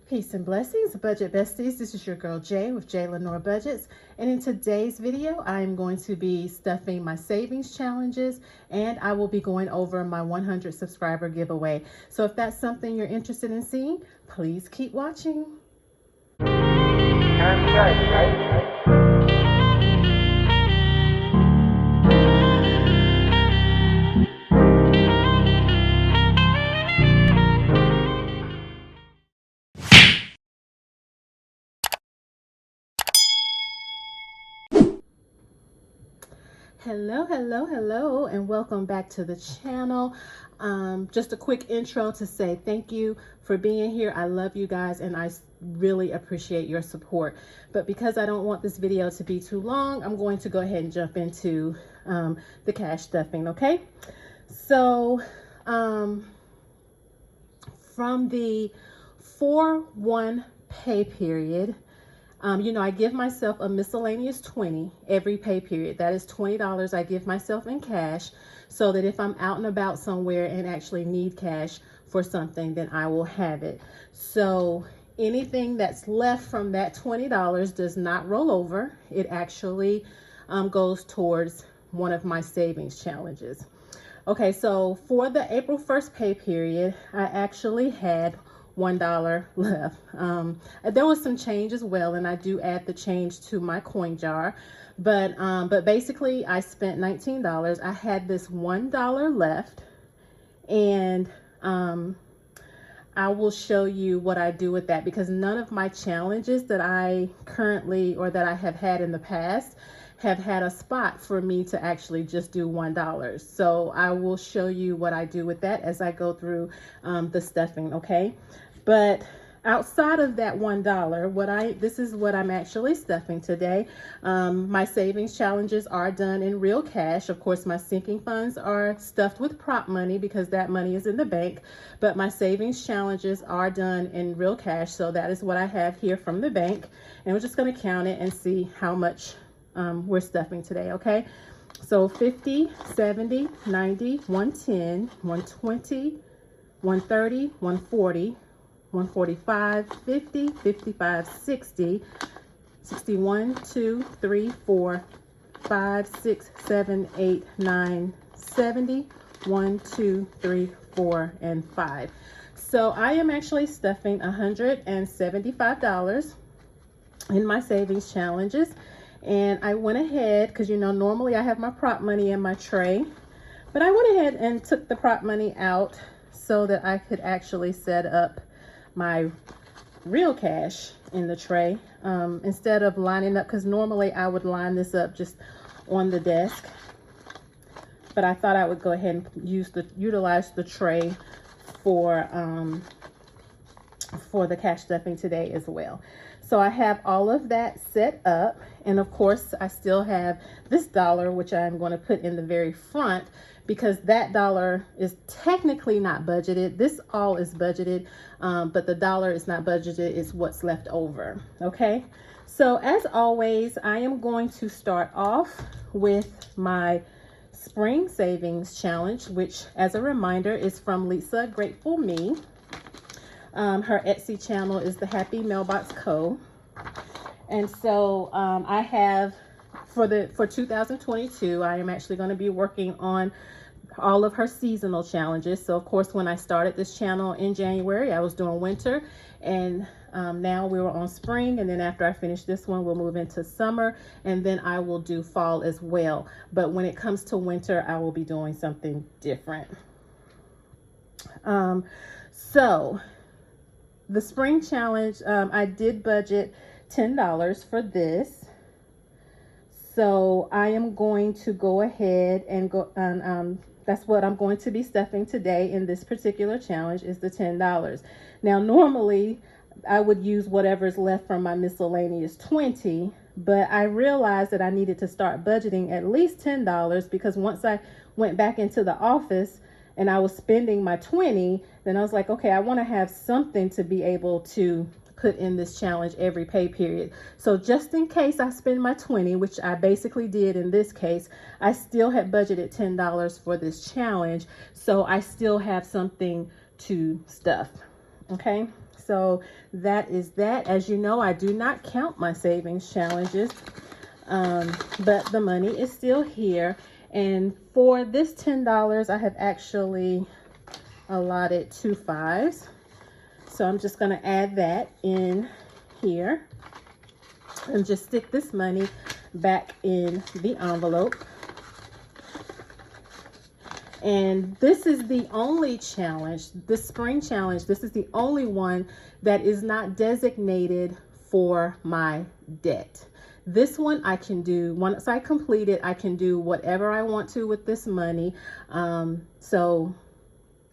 Peace and blessings, budget besties. This is your girl Jay with Jlenorebudgets, and in today's video I am going to be stuffing my savings challenges, and I will be going over my 100 subscriber giveaway. So if that's something you're interested in seeing, please keep watching. Hello, and welcome back to the channel. Just a quick intro to say thank you for being here. I love you guys and I really appreciate your support. But because I don't want this video to be too long, I'm going to go ahead and jump into the cash stuffing, okay? So from the 4/1 pay period, I give myself a miscellaneous 20 every pay period. That is $20 I give myself in cash, so that if I'm out and about somewhere and actually need cash for something, then I will have it. So anything that's left from that $20 does not roll over. It actually goes towards one of my savings challenges. Okay, so for the April 1st pay period, I actually had $1 left. There was some change as well, and I do add the change to my coin jar, but basically I spent $19. I had this $1 left, and I will show you what I do with that, because none of my challenges that I currently or that I have had in the past have had a spot for me to actually just do $1. So I will show you what I do with that as I go through the stuffing, okay? But outside of that $1, this is what I'm actually stuffing today. My savings challenges are done in real cash. Of course, my sinking funds are stuffed with prop money because that money is in the bank, but my savings challenges are done in real cash. So that is what I have here from the bank, and we're just going to count it and see how much we're stuffing today, okay? So 50, 70, 90, 110, 120, 130, 140, 145, 50, 55, 60, 61, 2, 3, 4, 5, 6, 7, 8, 9, 70, 1, 2, 3, 4, and 5. So I am actually stuffing $175 in my savings challenges. And I went ahead, because normally I have my prop money in my tray, but I went ahead and took the prop money out so that I could actually set up my real cash in the tray, instead of lining up, because normally I would line this up just on the desk, but I thought I would go ahead and utilize the tray for the cash stuffing today as well. So I have all of that set up, and of course I still have this $1, which I'm going to put in the very front, because that $1 is technically not budgeted. This all is budgeted, but the $1 is not budgeted. It's what's left over. Okay, so as always, I am going to start off with my spring savings challenge, which, as a reminder, is from Lisa Grateful Me. Her Etsy channel is the Happy Mailbox Co. And so I have, for 2022, I am actually going to be working on all of her seasonal challenges. So of course, when I started this channel in January, I was doing winter, and now we were on spring, and then after I finish this one, we'll move into summer, and then I will do fall as well. But when it comes to winter, I will be doing something different. So the spring challenge, I did budget $10 for this. So I am going to go ahead and go, that's what I'm going to be stuffing today in this particular challenge, is the $10. Now, normally I would use whatever's left from my miscellaneous 20, but I realized that I needed to start budgeting at least $10, because once I went back into the office and I was spending my 20, then I was like, okay, I want to have something to be able to put in this challenge every pay period. So just in case I spend my 20, which I basically did in this case, I still had budgeted $10 for this challenge. So I still have something to stuff. Okay, So that is that. As you know, I do not count my savings challenges, but the money is still here. And for this $10, I have actually allotted 2 5s. So I'm just going to add that in here and just stick this money back in the envelope. And this is the only challenge, the spring challenge, this is the only one that is not designated for my debt. This one I can do, once I complete it, I can do whatever I want to with this money. So,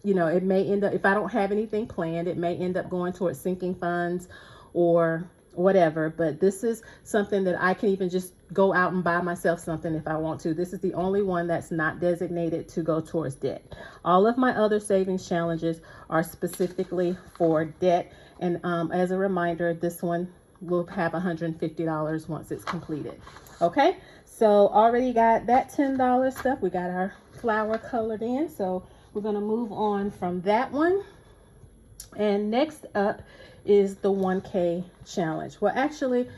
you know, it may end up, if I don't have anything planned, it may end up going towards sinking funds or whatever. But this is something that I can even just go out and buy myself something if I want to. This is the only one that's not designated to go towards debt. All of my other savings challenges are specifically for debt. And as a reminder, this one will have $150 once it's completed. Okay, so already got that $10 stuff. We got our flower colored in. So we're going to move on from that one. And next up is the 1K challenge. Well, actually,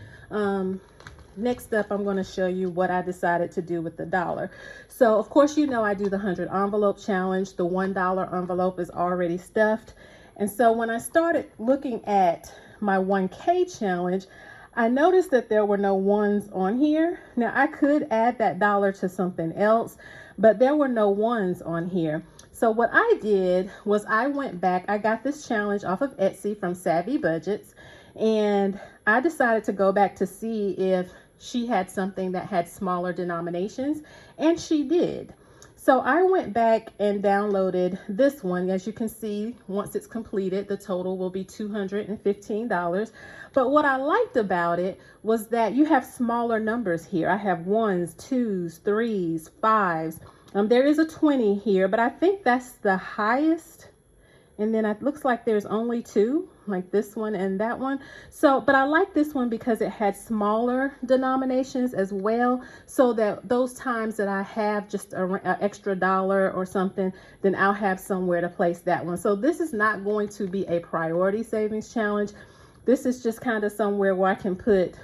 next up, I'm going to show you what I decided to do with the dollar. So, of course, you know I do the 100 envelope challenge. The $1 envelope is already stuffed. And so when I started looking at my 1K challenge, I noticed that there were no ones on here. Now, I could add that dollar to something else, but there were no ones on here. So what I did was I went back, I got this challenge off of Etsy from Jlenorebudgets, and I decided to go back to see if she had something that had smaller denominations, and she did. So I went back and downloaded this one. As you can see, once it's completed, the total will be $215. But what I liked about it was that you have smaller numbers here. I have 1s, 2s, 3s, 5s. There is a 20 here, but I think that's the highest. And then it looks like there's only 2, like this one and that one. So, but I like this one because it had smaller denominations as well. So that those times that I have just an extra dollar or something, then I'll have somewhere to place that one. So this is not going to be a priority savings challenge. This is just kind of somewhere where I can put,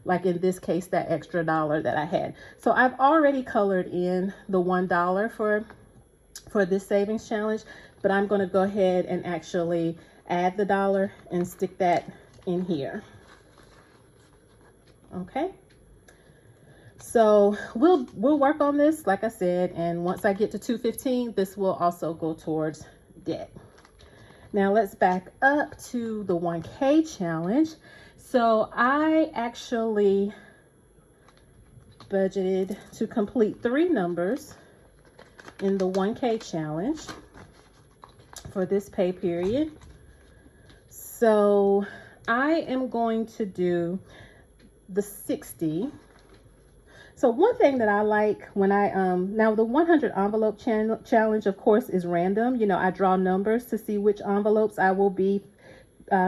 like in this case, that extra dollar that I had. So I've already colored in the $1 for this savings challenge, but I'm going to go ahead and actually add the dollar and stick that in here. Okay. So we'll work on this, like I said, and once I get to 215, this will also go towards debt. Now let's back up to the 1K challenge. So I actually budgeted to complete 3 numbers in the 1K challenge for this pay period. So I am going to do the 60. So one thing that I like when I, now the 100 envelope challenge, of course, is random. You know, I draw numbers to see which envelopes I will be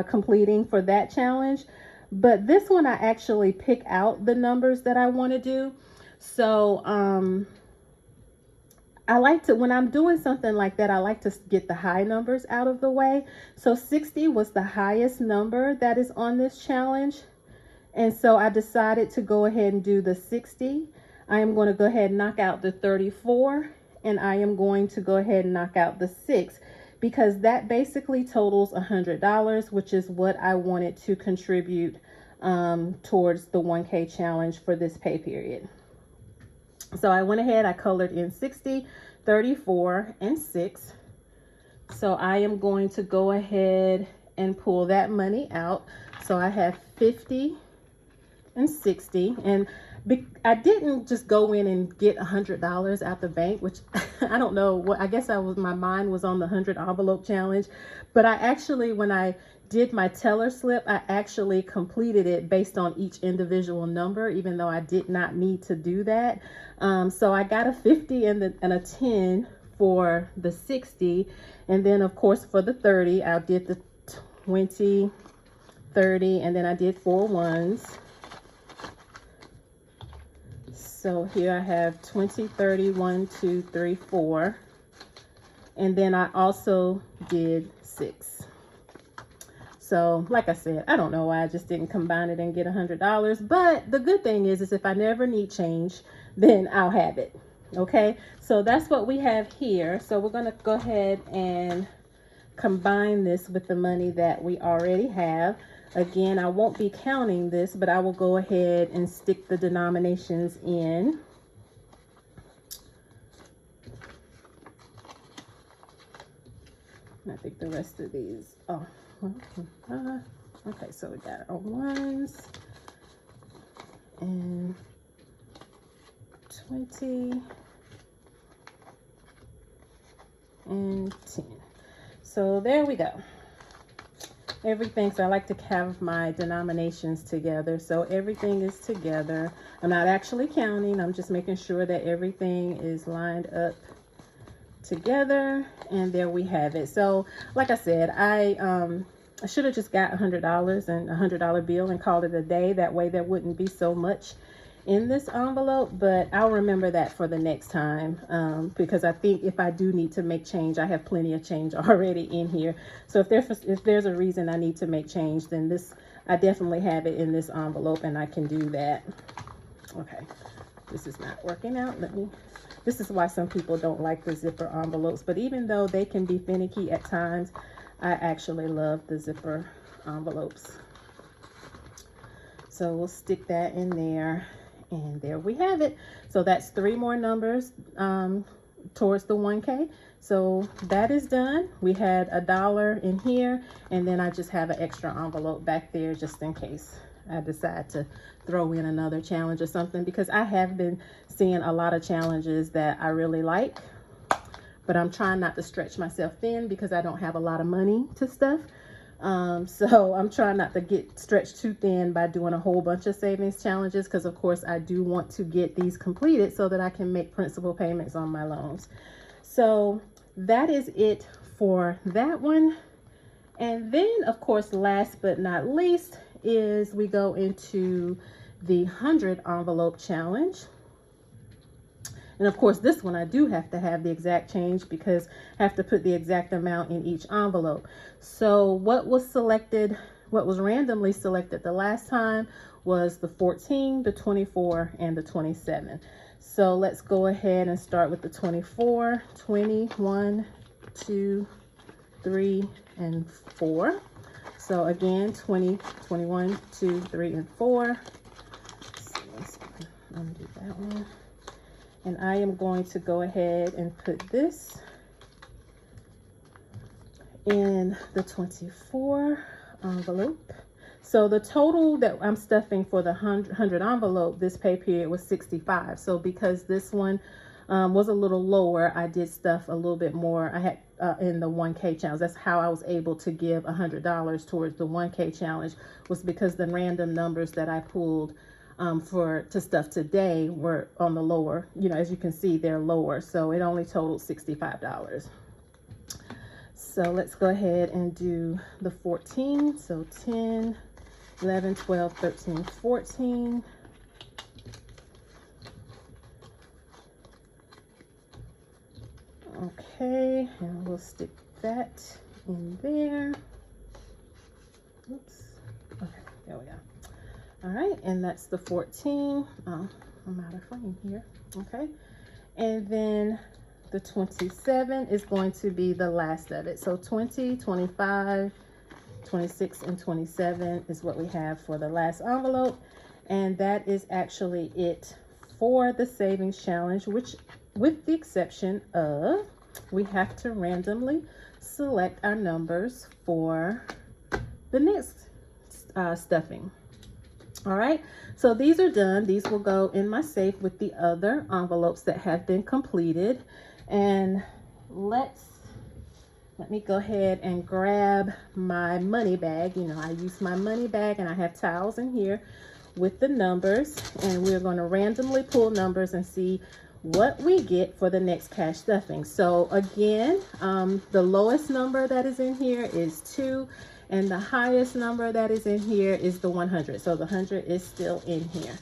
completing for that challenge. But this one, I actually pick out the numbers that I want to do. So I like to, when I'm doing something like that, I like to get the high numbers out of the way. So 60 was the highest number that is on this challenge. And so I decided to go ahead and do the 60. I am going to go ahead and knock out the 34, and I am going to go ahead and knock out the 6, because that basically totals $100, which is what I wanted to contribute towards the 1K challenge for this pay period. So I went ahead, I colored in 60, 34, and 6. So I am going to go ahead and pull that money out. So I have 50 and 60, and I didn't just go in and get $100 out the bank, which I don't know what, I guess my mind was on the 100 envelope challenge, but I actually, when I did my teller slip, I actually completed it based on each individual number, even though I did not need to do that. So I got a 50 and a 10 for the 60, and then of course for the 30, I did the 20, 30, and then I did 4 ones. So here I have 20, 30, 1, 2, 3, 4. And then I also did 6. So like I said, I don't know why I just didn't combine it and get $100. But the good thing is if I never need change, then I'll have it. Okay, so that's what we have here. So we're going to go ahead and combine this with the money that we already have. Again, I won't be counting this, but I will go ahead and stick the denominations in. I think the rest of these, okay, so we got our ones and 20 and 10. So there we go. Everything, so I like to have my denominations together. So everything is together. I'm not actually counting. I'm just making sure that everything is lined up together, and there we have it. So like I said, I should have just got $100 and $100 bill and called it a day. That way there wouldn't be so much in this envelope, but I'll remember that for the next time, because I think if I do need to make change, I have plenty of change already in here. So if there's a reason I need to make change, then I definitely have it in this envelope and I can do that. Okay, this is not working out. This is why some people don't like the zipper envelopes, but even though they can be finicky at times, I actually love the zipper envelopes. So we'll stick that in there, and there we have it. So that's 3 more numbers towards the 1K. So that is done. We had $1 in here, and then I just have an extra envelope back there just in case I decide to throw in another challenge or something, because I have been seeing a lot of challenges that I really like, but I'm trying not to stretch myself thin because I don't have a lot of money to stuff. So I'm trying not to get stretched too thin by doing a whole bunch of savings challenges, because of course I do want to get these completed so that I can make principal payments on my loans. So that is it for that one. And then of course, last but not least, is we go into the 100 envelope challenge. And of course, this one I do have to have the exact change because I have to put the exact amount in each envelope. So what was randomly selected the last time was the 14, the 24, and the 27. So let's go ahead and start with the 24, 21, 2, 3, and 4. So again, 20, 21, 2, 3, and 4. So let's undo that one. And I am going to go ahead and put this in the 24 envelope. So the total that I'm stuffing for the 100 envelope this pay period was 65. So because this one was a little lower, I did stuff a little bit more. I had in the 1K challenge. That's how I was able to give $100 towards the 1K challenge, was because the random numbers that I pulled to stuff today were on the lower, as you can see, they're lower. So it only totaled $65. So let's go ahead and do the 14. So 10, 11, 12, 13, 14. Okay, and we'll stick that in there. Oops. Okay, there we go. All right, and that's the 14. I'm out of frame here. Okay, and then the 27 is going to be the last of it. So 20, 25, 26, and 27 is what we have for the last envelope. And that is actually it for the savings challenge, which, with the exception of, we have to randomly select our numbers for the next stuffing. All right, so these are done. These will go in my safe with the other envelopes that have been completed. And let me go ahead and grab my money bag. I use my money bag, and I have towels in here with the numbers, and we're going to randomly pull numbers and see what we get for the next cash stuffing. So again, the lowest number that is in here is 2. And the highest number that is in here is the 100. So the 100 is still in here.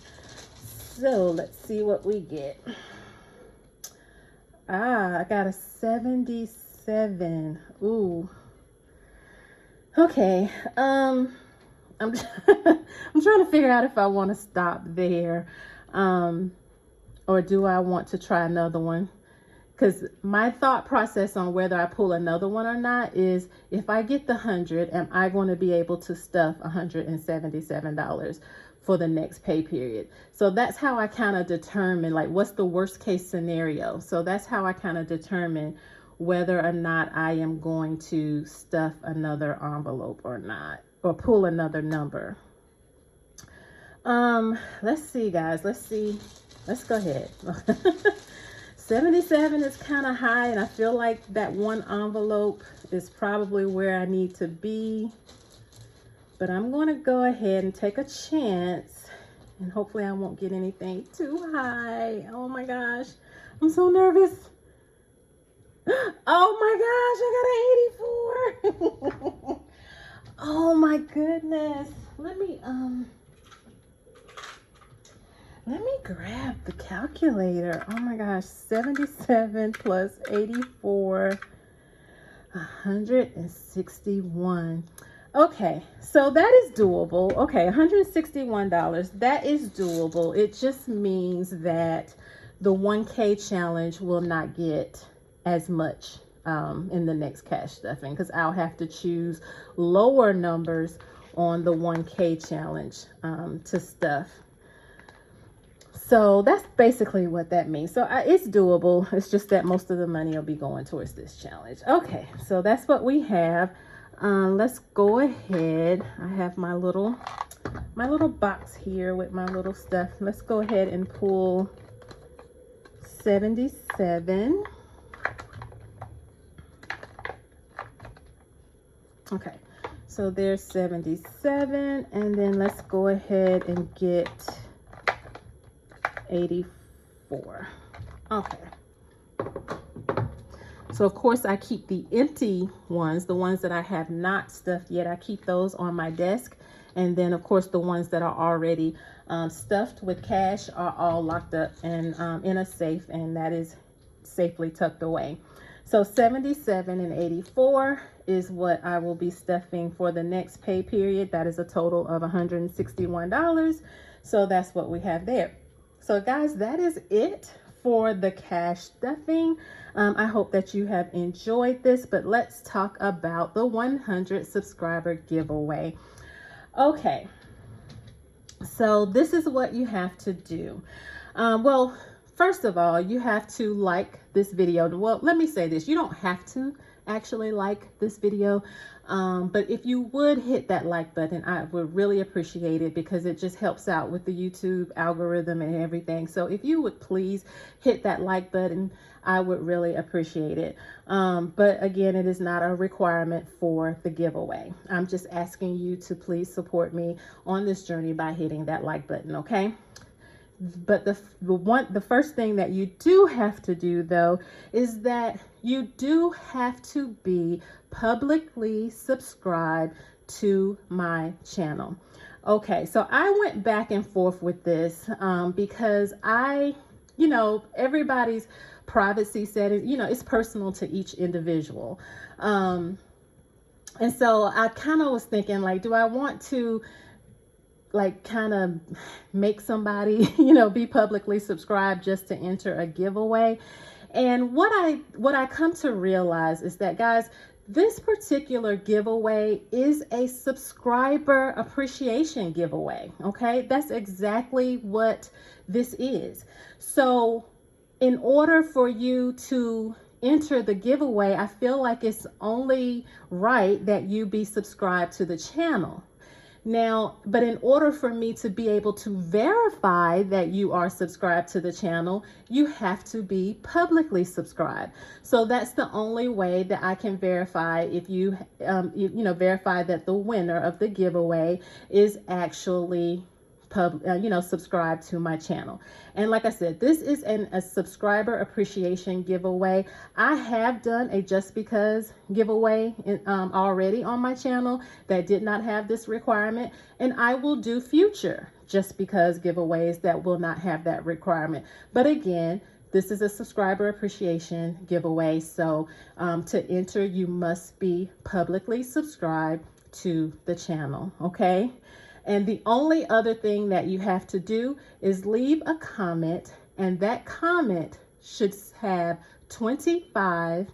So let's see what we get. I got a 77. Ooh. Okay, I'm I'm trying to figure out if I want to stop there, or do I want to try another one? Because my thought process on whether I pull another one or not is, if I get the 100, am I going to be able to stuff $177 for the next pay period? So that's how I kind of determine, like, what's the worst case scenario. So that's how I kind of determine whether or not I am going to stuff another envelope or not, or pull another number. Let's see, guys. Let's see. Let's go ahead. 77 is kind of high, and I feel like that one envelope is probably where I need to be. But I'm going to go ahead and take a chance, and hopefully I won't get anything too high. Oh my gosh, I'm so nervous. Oh my gosh, I got an 84. Oh my goodness. Let me grab the calculator. Oh my gosh, 77 plus 84, 161. Okay, so that is doable. Okay, $161, that is doable. It just means that the 1K challenge will not get as much in the next cash stuffing, because I'll have to choose lower numbers on the 1K challenge to stuff. So that's basically what that means. So it's doable. It's just that most of the money will be going towards this challenge. Okay, so that's what we have. Let's go ahead. I have my little box here with my little stuff. Let's go ahead and pull 77. Okay, so there's 77, and then let's go ahead and get 84. Okay. So of course I keep the empty ones, the ones that I have not stuffed yet. I keep those on my desk. And then of course the ones that are already stuffed with cash are all locked up and in a safe, and that is safely tucked away. So 77 and 84 is what I will be stuffing for the next pay period. That is a total of $161. So that's what we have there. So guys, that is it for the cash stuffing. I hope that you have enjoyed this, but let's talk about the 100 subscriber giveaway. Okay, so this is what you have to do. Well, first of all, you have to like this video. Well, let me say this, you don't have to actually like this video, but if you would hit that like button, I would really appreciate it, because it just helps out with the YouTube algorithm and everything. So if you would please hit that like button, I would really appreciate it. But again, it is not a requirement for the giveaway. I'm just asking you to please support me on this journey by hitting that like button, okay? But the first thing that you do have to do, though, is that you do have to be publicly subscribed to my channel. Okay, so I went back and forth with this because everybody's privacy settings, it's personal to each individual. And so I kind of was thinking, like, do I want to kind of make somebody, be publicly subscribed just to enter a giveaway? And what I come to realize is that, guys, this particular giveaway is a subscriber appreciation giveaway. Okay, that's exactly what this is. So in order for you to enter the giveaway, I feel like it's only right that you be subscribed to the channel. Now, but in order for me to be able to verify that you are subscribed to the channel, you have to be publicly subscribed. So that's the only way that I can verify if you, verify that the winner of the giveaway is actually subscribe to my channel. And like I said, this is a subscriber appreciation giveaway. I have done a just because giveaway already on my channel that did not have this requirement, and I will do future just because giveaways that will not have that requirement. But again, this is a subscriber appreciation giveaway. So to enter, you must be publicly subscribed to the channel, okay? And the only other thing that you have to do is leave a comment, and that comment should have 25,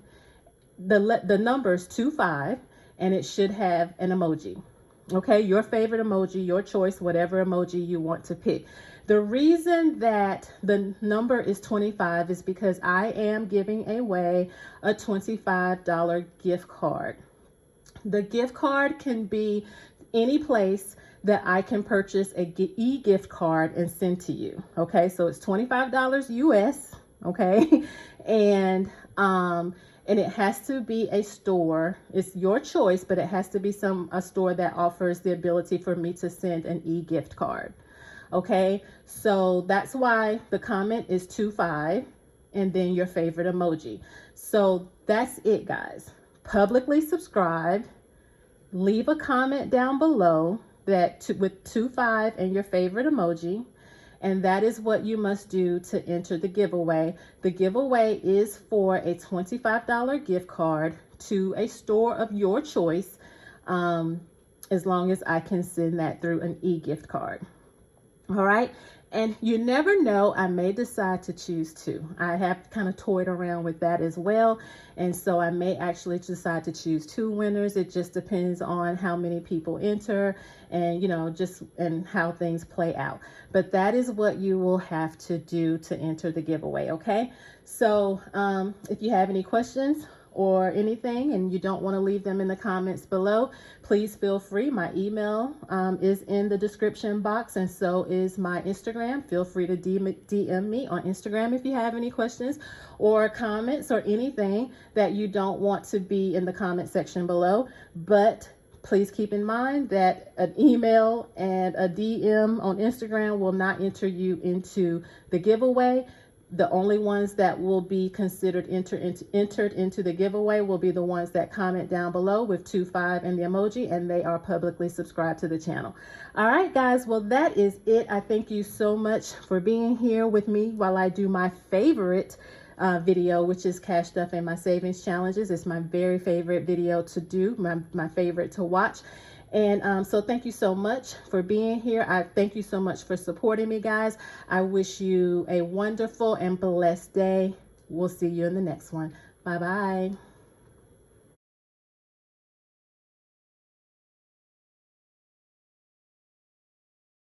the numbers 25, and it should have an emoji. Okay, your favorite emoji, your choice, whatever emoji you want to pick. The reason that the number is 25 is because I am giving away a $25 gift card. The gift card can be any place that I can purchase a e-gift card and send to you. Okay, so it's $25 US. Okay, and it has to be a store. It's your choice, but it has to be a store that offers the ability for me to send an e-gift card. Okay, so that's why the comment is 25 and then your favorite emoji. So that's it, guys. Publicly subscribe, leave a comment down below with 25 and your favorite emoji. And that is what you must do to enter the giveaway. The giveaway is for a $25 gift card to a store of your choice, as long as I can send that through an e-gift card. All right. And you never know, I may decide to choose two. I have kind of toyed around with that as well. And so I may actually decide to choose two winners. It just depends on how many people enter and, you know, and how things play out. But that is what you will have to do to enter the giveaway. Okay. So if you have any questions or anything and you don't want to leave them in the comments below, please feel free. My email is in the description box, and so is my Instagram. Feel free to DM me on Instagram if you have any questions or comments or anything that you don't want to be in the comment section below. But please keep in mind that an email and a DM on Instagram will not enter you into the giveaway. The only ones that will be considered entered into the giveaway will be the ones that comment down below with 25 and the emoji, and they are publicly subscribed to the channel. All right, guys. Well, that is it. I thank you so much for being here with me while I do my favorite video, which is Cash Stuff and My Savings Challenges. It's my very favorite video to do, my favorite to watch. And so thank you so much for being here. I thank you so much for supporting me, guys. I wish you a wonderful and blessed day. We'll see you in the next one. Bye-bye.